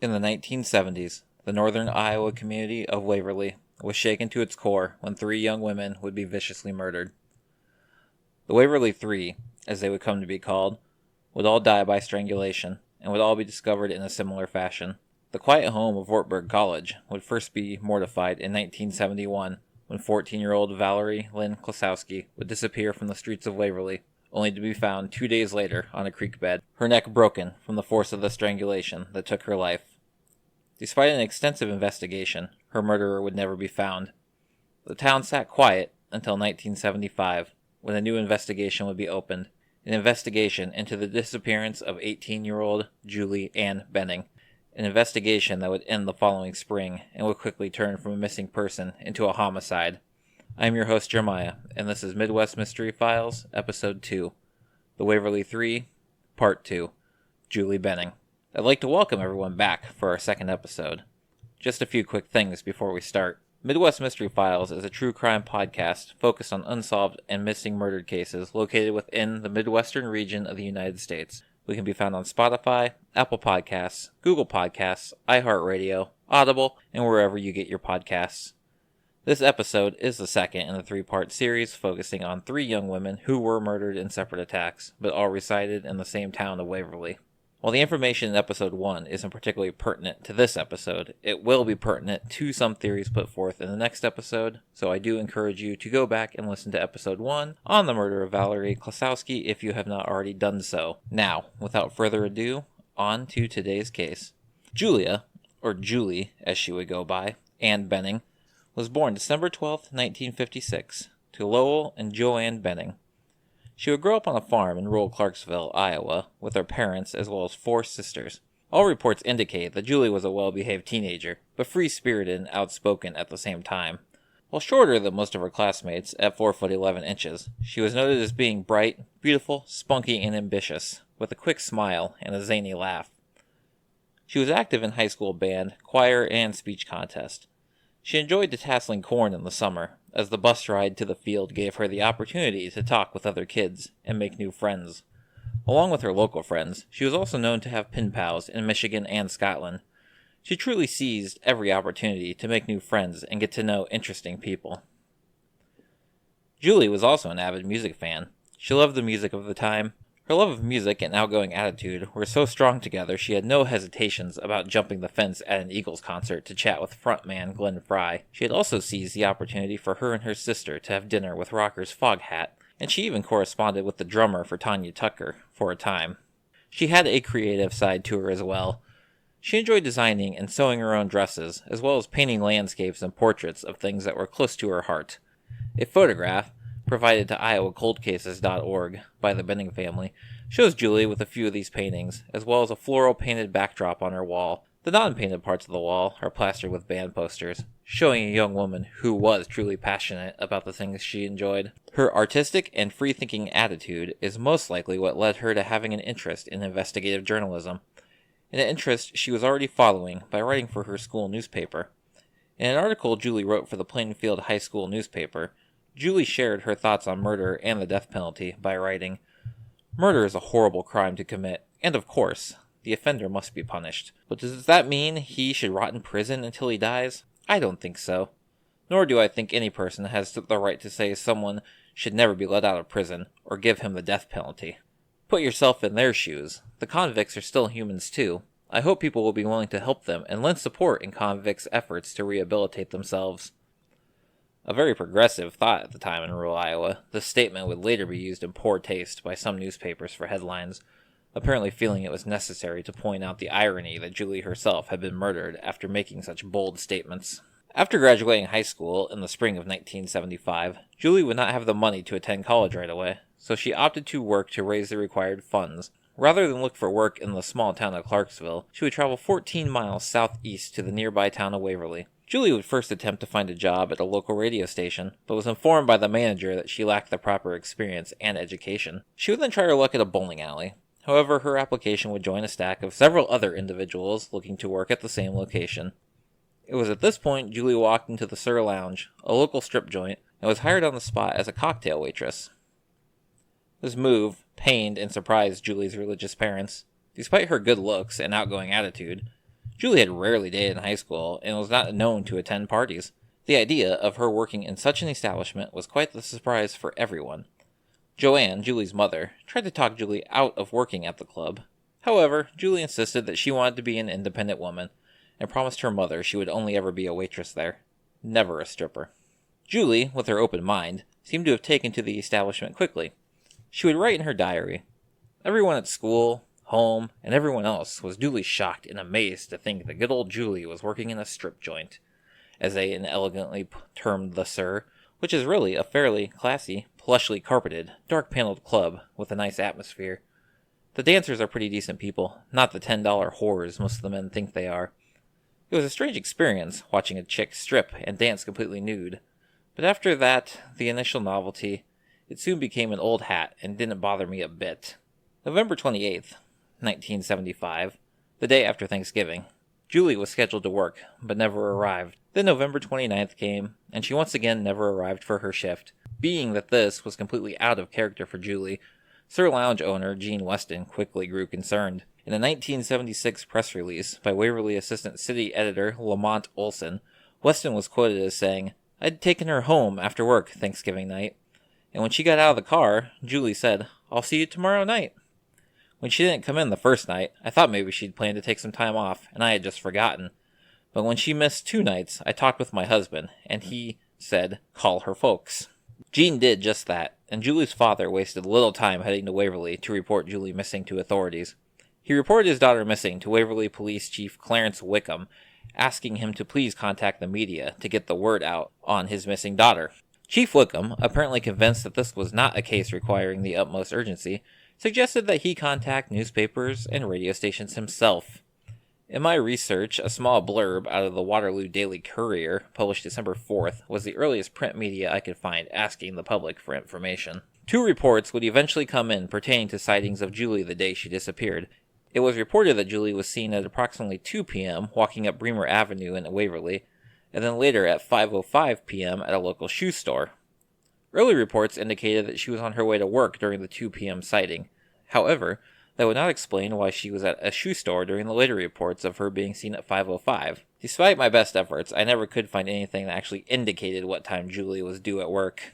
In the 1970s, the northern Iowa community of Waverly was shaken to its core when 3 young women would be viciously murdered. The Waverly Three, as they would come to be called, would all die by strangulation, and would all be discovered in a similar fashion. The quiet home of Wartburg College would first be mortified in 1971 when 14-year-old Valerie Lynn Klasowski would disappear from the streets of Waverly, only to be found 2 days later on a creek bed, her neck broken from the force of the strangulation that took her life. Despite an extensive investigation, her murderer would never be found. The town sat quiet until 1975, when a new investigation would be opened, an investigation into the disappearance of 18-year-old Julie Ann Benning, an investigation that would end the following spring and would quickly turn from a missing person into a homicide. I am your host Jeremiah, and this is Midwest Mystery Files, Episode 2, The Waverly Three, Part 2, Julie Benning. I'd like to welcome everyone back for our second episode. Just a few quick things before we start. Midwest Mystery Files is a true crime podcast focused on unsolved and missing murdered cases located within the Midwestern region of the United States. We can be found on Spotify, Apple Podcasts, Google Podcasts, iHeartRadio, Audible, and wherever you get your podcasts. This episode is the second in a 3-part series focusing on 3 young women who were murdered in separate attacks, but all resided in the same town of Waverly. While the information in Episode 1 isn't particularly pertinent to this episode, it will be pertinent to some theories put forth in the next episode, so I do encourage you to go back and listen to Episode 1 on the murder of Valerie Klasowski if you have not already done so. Now, without further ado, on to today's case. Julia, or Julie as she would go by, Ann Benning, was born December 12, 1956, to Lowell and Joanne Benning. She would grow up on a farm in rural Clarksville, Iowa, with her parents as well as 4 sisters. All reports indicate that Julie was a well-behaved teenager, but free-spirited and outspoken at the same time. While shorter than most of her classmates at 4 foot 11 inches, she was noted as being bright, beautiful, spunky, and ambitious, with a quick smile and a zany laugh. She was active in high school band, choir, and speech contest. She enjoyed detasseling corn in the summer, as the bus ride to the field gave her the opportunity to talk with other kids and make new friends. Along with her local friends, she was also known to have pen pals in Michigan and Scotland. She truly seized every opportunity to make new friends and get to know interesting people. Julie was also an avid music fan. She loved the music of the time. Her love of music and outgoing attitude were so strong together she had no hesitations about jumping the fence at an Eagles concert to chat with frontman Glenn Frey. She had also seized the opportunity for her and her sister to have dinner with rockers Foghat, and she even corresponded with the drummer for Tanya Tucker for a time. She had a creative side to her as well. She enjoyed designing and sewing her own dresses, as well as painting landscapes and portraits of things that were close to her heart. A photograph, provided to IowaColdCases.org by the Benning family, shows Julie with a few of these paintings, as well as a floral painted backdrop on her wall. The non-painted parts of the wall are plastered with band posters, showing a young woman who was truly passionate about the things she enjoyed. Her artistic and free-thinking attitude is most likely what led her to having an interest in investigative journalism, an interest she was already following by writing for her school newspaper. In an article Julie wrote for the Plainfield High School newspaper, Julie shared her thoughts on murder and the death penalty by writing, "Murder is a horrible crime to commit, and of course, the offender must be punished. But does that mean he should rot in prison until he dies? I don't think so. Nor do I think any person has the right to say someone should never be let out of prison, or give him the death penalty. Put yourself in their shoes. The convicts are still humans too. I hope people will be willing to help them and lend support in convicts' efforts to rehabilitate themselves." A very progressive thought at the time in rural Iowa, this statement would later be used in poor taste by some newspapers for headlines, apparently feeling it was necessary to point out the irony that Julie herself had been murdered after making such bold statements. After graduating high school in the spring of 1975, Julie would not have the money to attend college right away, so she opted to work to raise the required funds. Rather than look for work in the small town of Clarksville, she would travel 14 miles southeast to the nearby town of Waverly. Julie would first attempt to find a job at a local radio station, but was informed by the manager that she lacked the proper experience and education. She would then try her luck at a bowling alley. However, her application would join a stack of several other individuals looking to work at the same location. It was at this point Julie walked into the Sur Lounge, a local strip joint, and was hired on the spot as a cocktail waitress. This move pained and surprised Julie's religious parents. Despite her good looks and outgoing attitude, Julie had rarely dated in high school and was not known to attend parties. The idea of her working in such an establishment was quite the surprise for everyone. Joanne, Julie's mother, tried to talk Julie out of working at the club. However, Julie insisted that she wanted to be an independent woman and promised her mother she would only ever be a waitress there, never a stripper. Julie, with her open mind, seemed to have taken to the establishment quickly. She would write in her diary, "Everyone at school, home, and everyone else was duly shocked and amazed to think that good old Julie was working in a strip joint," as they inelegantly termed the Sir, which is really a fairly classy, plushly carpeted, dark-paneled club with a nice atmosphere. The dancers are pretty decent people, not the $10 whores most of the men think they are. It was a strange experience, watching a chick strip and dance completely nude. But after that, the initial novelty, it soon became an old hat and didn't bother me a bit. November 28th, 1975, the day after Thanksgiving. Julie was scheduled to work, but never arrived. Then November 29th came, and she once again never arrived for her shift. Being that this was completely out of character for Julie, Sir Lounge owner Gene Weston quickly grew concerned. In a 1976 press release by Waverly Assistant City Editor Lamont Olson, Weston was quoted as saying, "I'd taken her home after work Thanksgiving night, and when she got out of the car, Julie said, 'I'll see you tomorrow night.' When she didn't come in the first night, I thought maybe she'd planned to take some time off, and I had just forgotten. But when she missed 2 nights, I talked with my husband, and he said, 'Call her folks.'" Gene did just that, and Julie's father wasted little time heading to Waverly to report Julie missing to authorities. He reported his daughter missing to Waverly Police Chief Clarence Wickham, asking him to please contact the media to get the word out on his missing daughter. Chief Wickham, apparently convinced that this was not a case requiring the utmost urgency, suggested that he contact newspapers and radio stations himself. In my research, a small blurb out of the Waterloo Daily Courier, published December 4th, was the earliest print media I could find asking the public for information. 2 reports would eventually come in pertaining to sightings of Julie the day she disappeared. It was reported that Julie was seen at approximately 2 p.m. walking up Bremer Avenue in Waverly, and then later at 5:05 p.m. at a local shoe store. Early reports indicated that she was on her way to work during the 2 p.m. sighting. However, that would not explain why she was at a shoe store during the later reports of her being seen at 5:05. Despite my best efforts, I never could find anything that actually indicated what time Julie was due at work.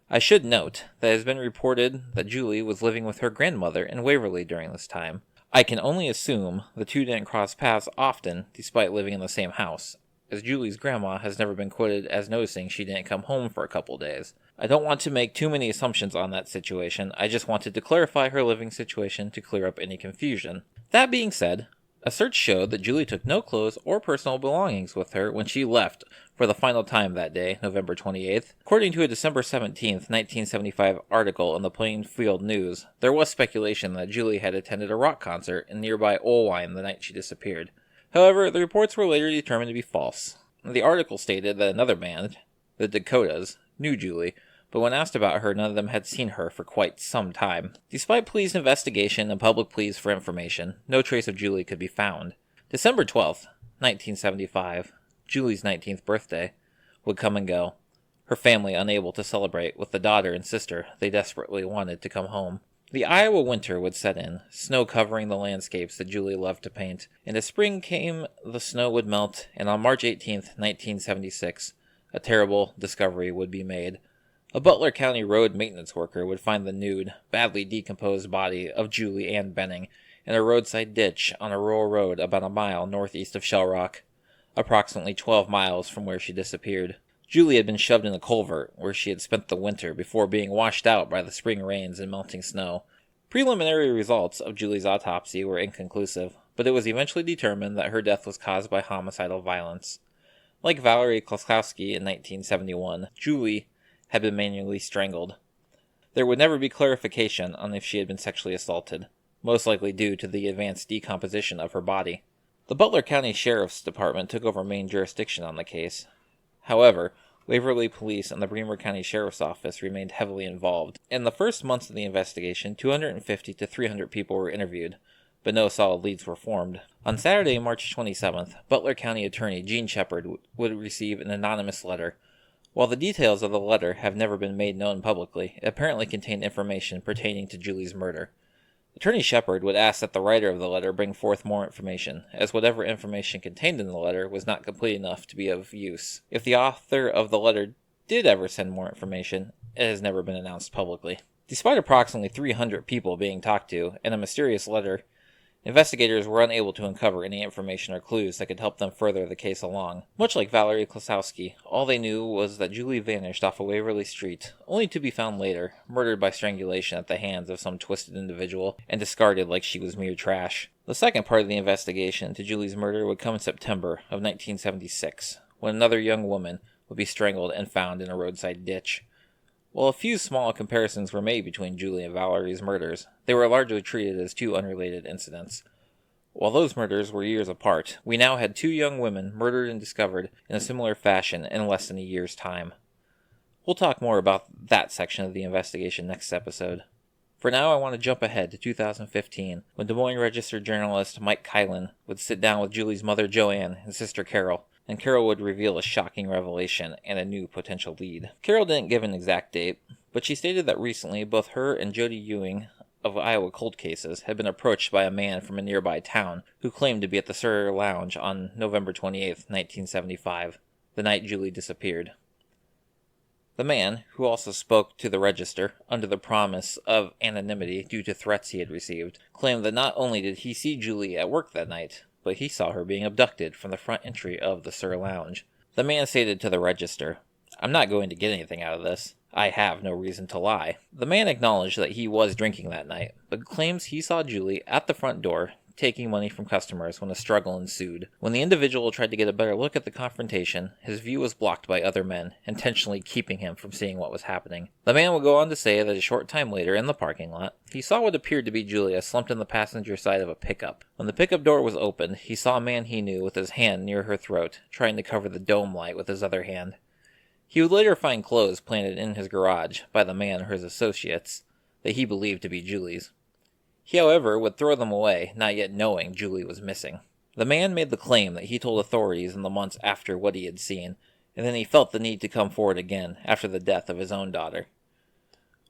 I should note that it has been reported that Julie was living with her grandmother in Waverly during this time. I can only assume the two didn't cross paths often despite living in the same house, as Julie's grandma has never been quoted as noticing she didn't come home for a couple days. I don't want to make too many assumptions on that situation, I just wanted to clarify her living situation to clear up any confusion. That being said, a search showed that Julie took no clothes or personal belongings with her when she left for the final time that day, November 28th. According to a December 17th, 1975 article in the Plainfield News, there was speculation that Julie had attended a rock concert in nearby Olwine the night she disappeared. However, the reports were later determined to be false. The article stated that another band, the Dakotas, knew Julie, but when asked about her, none of them had seen her for quite some time. Despite police investigation and public pleas for information, no trace of Julie could be found. December 12th, 1975, Julie's 19th birthday, would come and go, her family unable to celebrate with the daughter and sister they desperately wanted to come home. The Iowa winter would set in, snow covering the landscapes that Julie loved to paint, and as spring came, the snow would melt, and on March 18th, 1976, a terrible discovery would be made. A Butler County road maintenance worker would find the nude, badly decomposed body of Julie Ann Benning in a roadside ditch on a rural road about a mile northeast of Shell Rock, approximately 12 miles from where she disappeared. Julie had been shoved in a culvert where she had spent the winter before being washed out by the spring rains and melting snow. Preliminary results of Julie's autopsy were inconclusive, but it was eventually determined that her death was caused by homicidal violence. Like Valerie Kloskowski in 1971, Julie had been manually strangled. There would never be clarification on if she had been sexually assaulted, most likely due to the advanced decomposition of her body. The Butler County Sheriff's Department took over main jurisdiction on the case. However, Waverly Police and the Bremer County Sheriff's Office remained heavily involved. In the first months of the investigation, 250 to 300 people were interviewed, but no solid leads were formed. On Saturday, March 27th, Butler County Attorney Gene Shepard would receive an anonymous letter. While the details of the letter have never been made known publicly, it apparently contained information pertaining to Julie's murder. Attorney Shepard would ask that the writer of the letter bring forth more information, as whatever information contained in the letter was not complete enough to be of use. If the author of the letter did ever send more information, it has never been announced publicly. Despite approximately 300 people being talked to and a mysterious letter, investigators were unable to uncover any information or clues that could help them further the case along. Much like Valerie Klosowski, all they knew was that Julie vanished off of Waverly Street, only to be found later, murdered by strangulation at the hands of some twisted individual, and discarded like she was mere trash. The second part of the investigation into Julie's murder would come in September of 1976, when another young woman would be strangled and found in a roadside ditch. While a few small comparisons were made between Julie and Valerie's murders, they were largely treated as two unrelated incidents. While those murders were years apart, we now had two young women murdered and discovered in a similar fashion in less than a year's time. We'll talk more about that section of the investigation next episode. For now, I want to jump ahead to 2015, when Des Moines Register journalist Mike Kylan would sit down with Julie's mother Joanne and sister Carol, and Carol would reveal a shocking revelation and a new potential lead. Carol didn't give an exact date, but she stated that recently both her and Jody Ewing of Iowa cold cases had been approached by a man from a nearby town who claimed to be at the Sur Lounge on November 28, 1975, the night Julie disappeared. The man, who also spoke to the Register under the promise of anonymity due to threats he had received, claimed that not only did he see Julie at work that night, but he saw her being abducted from the front entry of the Sur Lounge. The man stated to the Register, "I'm not going to get anything out of this. I have no reason to lie." The man acknowledged that he was drinking that night, but claims he saw Julie at the front door taking money from customers when a struggle ensued. When the individual tried to get a better look at the confrontation, his view was blocked by other men, intentionally keeping him from seeing what was happening. The man would go on to say that a short time later, in the parking lot, he saw what appeared to be Julia slumped in the passenger side of a pickup. When the pickup door was opened, he saw a man he knew with his hand near her throat, trying to cover the dome light with his other hand. He would later find clothes planted in his garage by the man or his associates that he believed to be Julie's. He, however, would throw them away, not yet knowing Julie was missing. The man made the claim that he told authorities in the months after what he had seen, and then he felt the need to come forward again after the death of his own daughter.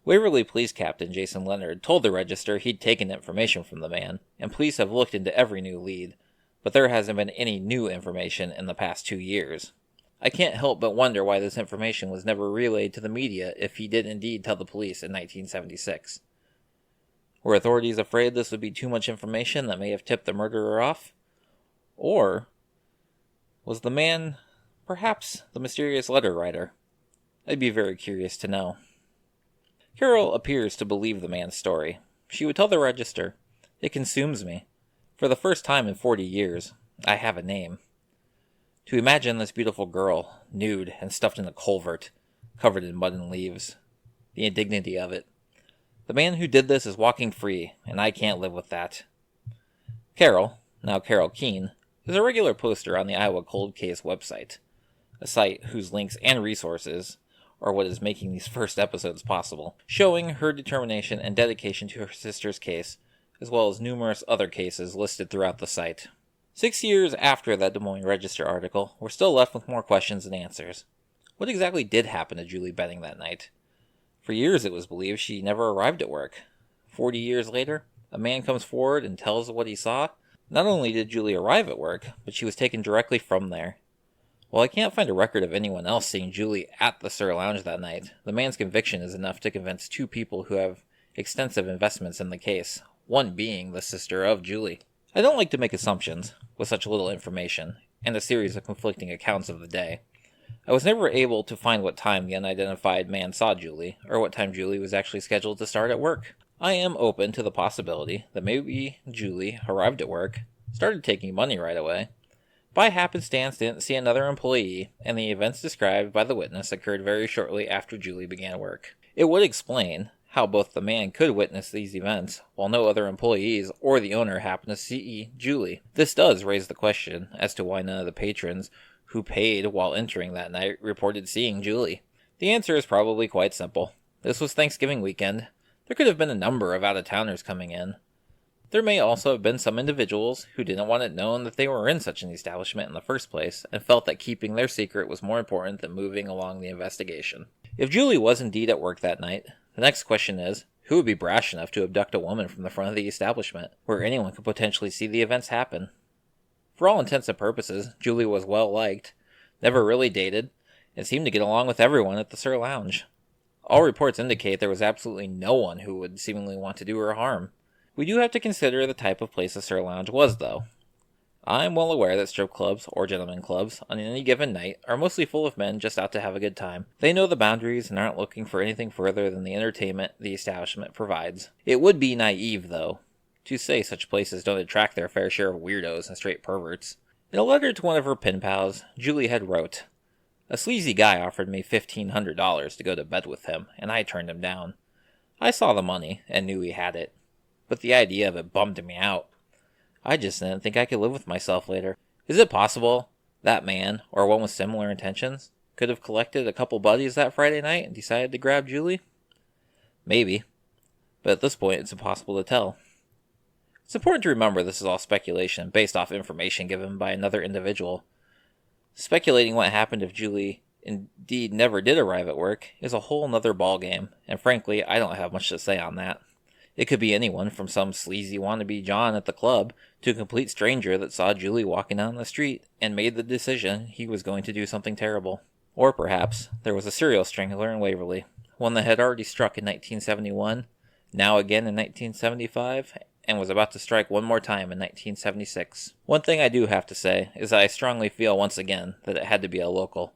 Waverly Police Captain Jason Leonard told the Register he'd taken information from the man, and police have looked into every new lead, but there hasn't been any new information in the past 2 years. I can't help but wonder why this information was never relayed to the media if he did indeed tell the police in 1976. Were authorities afraid this would be too much information that may have tipped the murderer off? Or was the man perhaps the mysterious letter writer? I'd be very curious to know. Carol appears to believe the man's story. She would tell the Register, "It consumes me. For the first time in 40 years, I have a name. To imagine this beautiful girl, nude and stuffed in a culvert, covered in mud and leaves. The indignity of it. The man who did this is walking free, and I can't live with that." Carol, now Carol Keene, is a regular poster on the Iowa Cold Case website, a site whose links and resources are what is making these first episodes possible, showing her determination and dedication to her sister's case, as well as numerous other cases listed throughout the site. 6 years after that Des Moines Register article, we're still left with more questions than answers. What exactly did happen to Julie Benning that night? For years it was believed she never arrived at work. 40 years later, a man comes forward and tells what he saw. Not only did Julie arrive at work, but she was taken directly from there. While I can't find a record of anyone else seeing Julie at the Sur Lounge that night, the man's conviction is enough to convince two people who have extensive investments in the case, one being the sister of Julie. I don't like to make assumptions with such little information, and a series of conflicting accounts of the day. I was never able to find what time the unidentified man saw Julie, or what time Julie was actually scheduled to start at work. I am open to the possibility that maybe Julie arrived at work, started taking money right away, by happenstance didn't see another employee, and the events described by the witness occurred very shortly after Julie began work. It would explain how both the man could witness these events, while no other employees or the owner happened to see Julie. This does raise the question as to why none of the patrons who paid while entering that night reported seeing Julie. The answer is probably quite simple. This was Thanksgiving weekend. There could have been a number of out-of-towners coming in. There may also have been some individuals who didn't want it known that they were in such an establishment in the first place, and felt that keeping their secret was more important than moving along the investigation. If Julie was indeed at work that night, the next question is, Who would be brash enough to abduct a woman from the front of the establishment, where anyone could potentially see the events happen? For all intents and purposes, Julie was well liked, never really dated, and seemed to get along with everyone at the Sir Lounge. All reports indicate there was absolutely no one who would seemingly want to do her harm. We do have to consider the type of place the Sir Lounge was, though. I am well aware that strip clubs, or gentlemen clubs, on any given night, are mostly full of men just out to have a good time. They know the boundaries and aren't looking for anything further than the entertainment the establishment provides. It would be naive, though, to say such places don't attract their fair share of weirdos and straight perverts. In a letter to one of her pen pals, Julie had wrote, "A sleazy guy offered me $1,500 to go to bed with him, and I turned him down. I saw the money, and knew he had it. But the idea of it bummed me out. I just didn't think I could live with myself later." Is it possible that man, or one with similar intentions, could have collected a couple buddies that Friday night and decided to grab Julie? Maybe, but at this point it's impossible to tell. It's important to remember this is all speculation based off information given by another individual. Speculating what happened if Julie indeed never did arrive at work is a whole nother ballgame, and frankly, I don't have much to say on that. It could be anyone from some sleazy wannabe John at the club to a complete stranger that saw Julie walking down the street and made the decision he was going to do something terrible. Or perhaps there was a serial strangler in Waverly, one that had already struck in 1971, now again in 1975, and was about to strike one more time in 1976. One thing I do have to say is that I strongly feel once again that it had to be a local.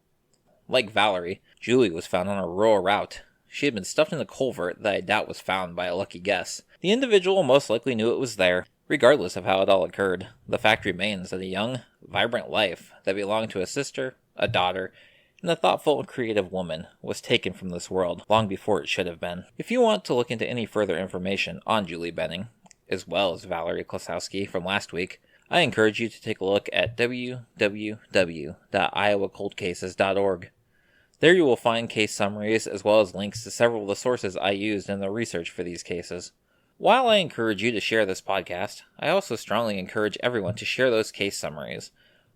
Like Valerie, Julie was found on a rural route. She had been stuffed in a culvert that I doubt was found by a lucky guess. The individual most likely knew it was there. Regardless of how it all occurred, the fact remains that a young, vibrant life that belonged to a sister, a daughter, and a thoughtful and creative woman was taken from this world long before it should have been. If you want to look into any further information on Julie Benning, as well as Valerie Klosowski from last week, I encourage you to take a look at www.iowacoldcases.org. There you will find case summaries as well as links to several of the sources I used in the research for these cases. While I encourage you to share this podcast, I also strongly encourage everyone to share those case summaries.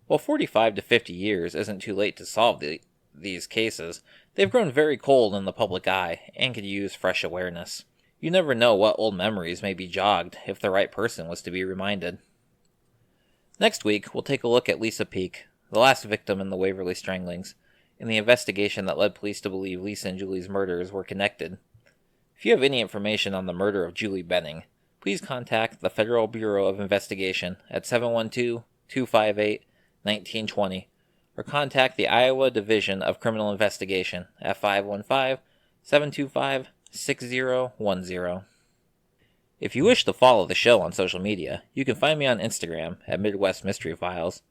While 45 to 50 years isn't too late to solve these cases, they've grown very cold in the public eye and could use fresh awareness. You never know what old memories may be jogged if the right person was to be reminded. Next week, we'll take a look at Lisa Peak, the last victim in the Waverly stranglings, and the investigation that led police to believe Lisa and Julie's murders were connected. If you have any information on the murder of Julie Benning, please contact the Federal Bureau of Investigation at 712-258-1920, or contact the Iowa Division of Criminal Investigation at 515-725-6010. If you wish to follow the show on social media, you can find me on Instagram at Midwest Mystery Files,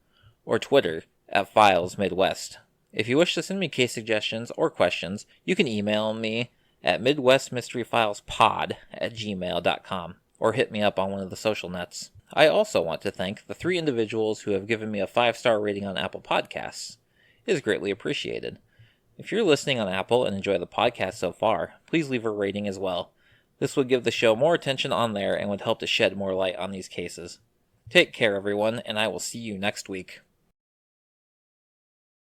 or Twitter at Files Midwest. If you wish to send me case suggestions or questions, you can email me at midwestmysteryfilespod@gmail.com, or hit me up on one of the social nets. I also want to thank the 3 individuals who have given me a 5-star rating on Apple Podcasts. It is greatly appreciated. If you're listening on Apple and enjoy the podcast so far, please leave a rating as well. This would give the show more attention on there and would help to shed more light on these cases. Take care, everyone, and I will see you next week.